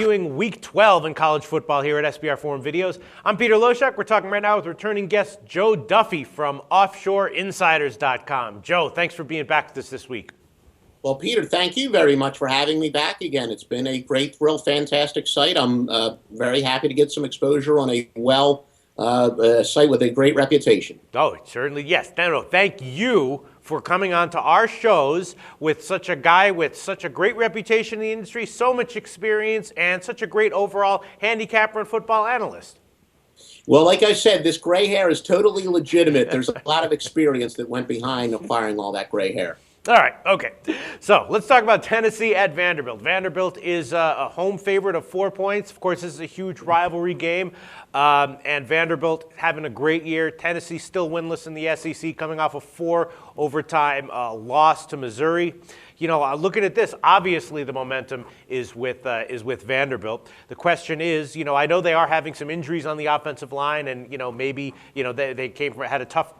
Viewing Week 12 in college football here at SBR Forum Videos. I'm Peter Loshak. We're talking right now with returning guest Joe Duffy from OffshoreInsiders.com. Joe, thanks for being back with us this week. Well, Peter, thank you very much for having me back again. It's been a great, thrill, fantastic site. I'm very happy to get some exposure on a site with a great reputation. Oh, certainly, yes. No, thank you for coming on to our shows with such a guy with such a great reputation in the industry, so much experience, and such a great overall handicapper and football analyst. Well, like I said, this gray hair is totally legitimate. There's a lot of experience that went behind acquiring all that gray hair. All right, okay. So let's talk about Tennessee at Vanderbilt. Vanderbilt is a home favorite of 4 points. Of course, this is a huge rivalry game, and Vanderbilt having a great year. Tennessee still winless in the SEC, coming off a 4 overtime loss to Missouri. You know, looking at this, obviously the momentum is with Vanderbilt. The question is, you know, I know they are having some injuries on the offensive line, and maybe they had a tough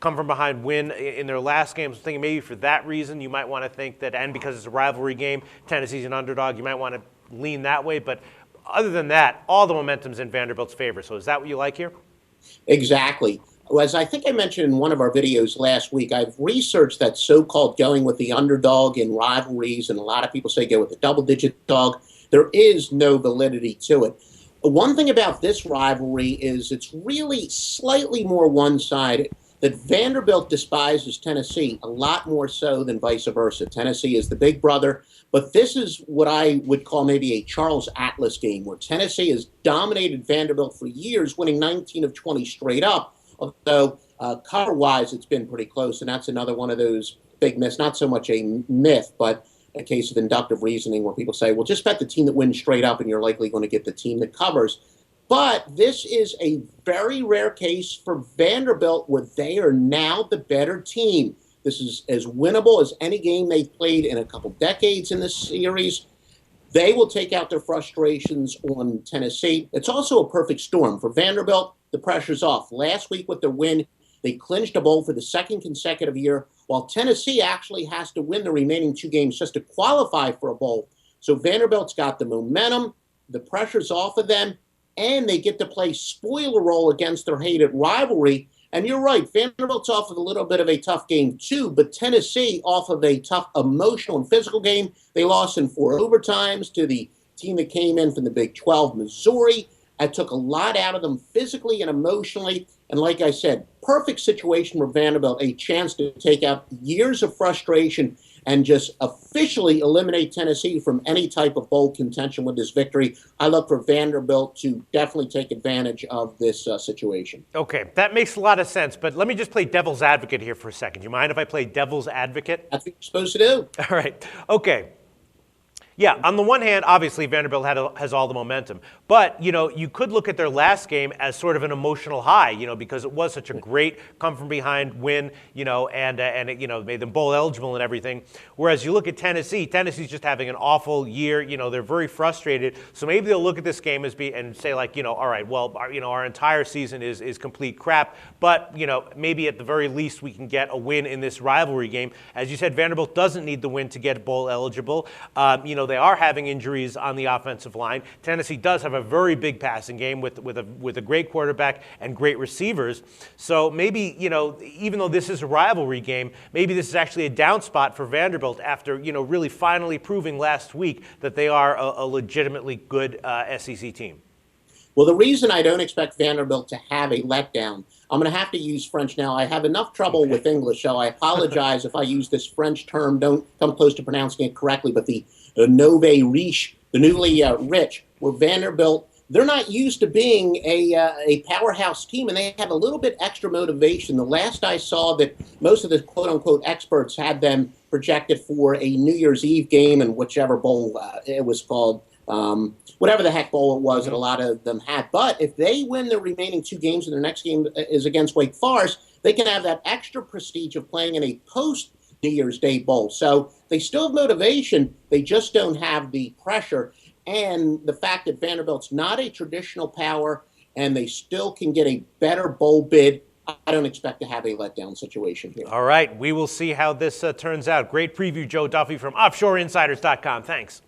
come from behind win in their last game. So I'm thinking maybe for that reason you might want to think that, and because it's a rivalry game, Tennessee's an underdog, you might want to lean that way. But other than that, all the momentum's in Vanderbilt's favor. So is that what you like here? Exactly. As I think I mentioned in one of our videos last week, I've researched that so-called going with the underdog in rivalries, and a lot of people say go with the double-digit dog. There is no validity to it. One thing about this rivalry is it's really slightly more one-sided. That Vanderbilt despises Tennessee a lot more so than vice versa. Tennessee is the big brother, but this is what I would call maybe a Charles Atlas game, where Tennessee has dominated Vanderbilt for years, winning 19 of 20 straight up, although cover-wise it's been pretty close, and that's another one of those big myths, not so much a myth, but a case of inductive reasoning where people say, well, just bet the team that wins straight up and you're likely going to get the team that covers. But this is a very rare case for Vanderbilt where they are now the better team. This is as winnable as any game they've played in a couple decades in this series. They will take out their frustrations on Tennessee. It's also a perfect storm. For Vanderbilt, the pressure's off. Last week with their win, they clinched a bowl for the second consecutive year, while Tennessee actually has to win the remaining 2 games just to qualify for a bowl. So Vanderbilt's got the momentum, the pressure's off of them, and they get to play spoiler role against their hated rivalry. And you're right, Vanderbilt's off of a little bit of a tough game too, but Tennessee off of a tough emotional and physical game. They lost in 4 overtimes to the team that came in from the Big 12, Missouri. That took a lot out of them physically and emotionally. And like I said, perfect situation for Vanderbilt, a chance to take out years of frustration and just officially eliminate Tennessee from any type of bowl contention with this victory. I look for Vanderbilt to definitely take advantage of this situation. Okay, that makes a lot of sense, but let me just play devil's advocate here for a second. Do you mind if I play devil's advocate? That's what you're supposed to do. All right, okay. Yeah, on the one hand, obviously Vanderbilt has all the momentum, but you could look at their last game as sort of an emotional high, because it was such a great come from behind win, and it made them bowl eligible and everything. Whereas you look at Tennessee's just having an awful year. They're very frustrated, so maybe they'll look at this game and say like, all right, well, our entire season is complete crap, but maybe at the very least we can get a win in this rivalry game. As you said, Vanderbilt doesn't need the win to get bowl eligible. They are having injuries on the offensive line. Tennessee does have a very big passing game with a great quarterback and great receivers. So maybe, even though this is a rivalry game, maybe this is actually a down spot for Vanderbilt after, really finally proving last week that they are a legitimately good SEC team. Well, the reason I don't expect Vanderbilt to have a letdown, I'm going to have to use French now. I have enough trouble with English, so I apologize if I use this French term. Don't come close to pronouncing it correctly, but the nouveau riche, the newly rich, where Vanderbilt, they're not used to being a powerhouse team, and they have a little bit extra motivation. The last I saw that most of the quote-unquote experts had them projected for a New Year's Eve game and whichever bowl it was called, whatever the heck bowl it was that a lot of them had. But if they win the remaining 2 games and their next game is against Wake Forest, they can have that extra prestige of playing in a post-New Year's Day bowl. So they still have motivation. They just don't have the pressure. And the fact that Vanderbilt's not a traditional power and they still can get a better bowl bid, I don't expect to have a letdown situation here. All right. We will see how this turns out. Great preview, Joe Duffy from OffshoreInsiders.com. Thanks.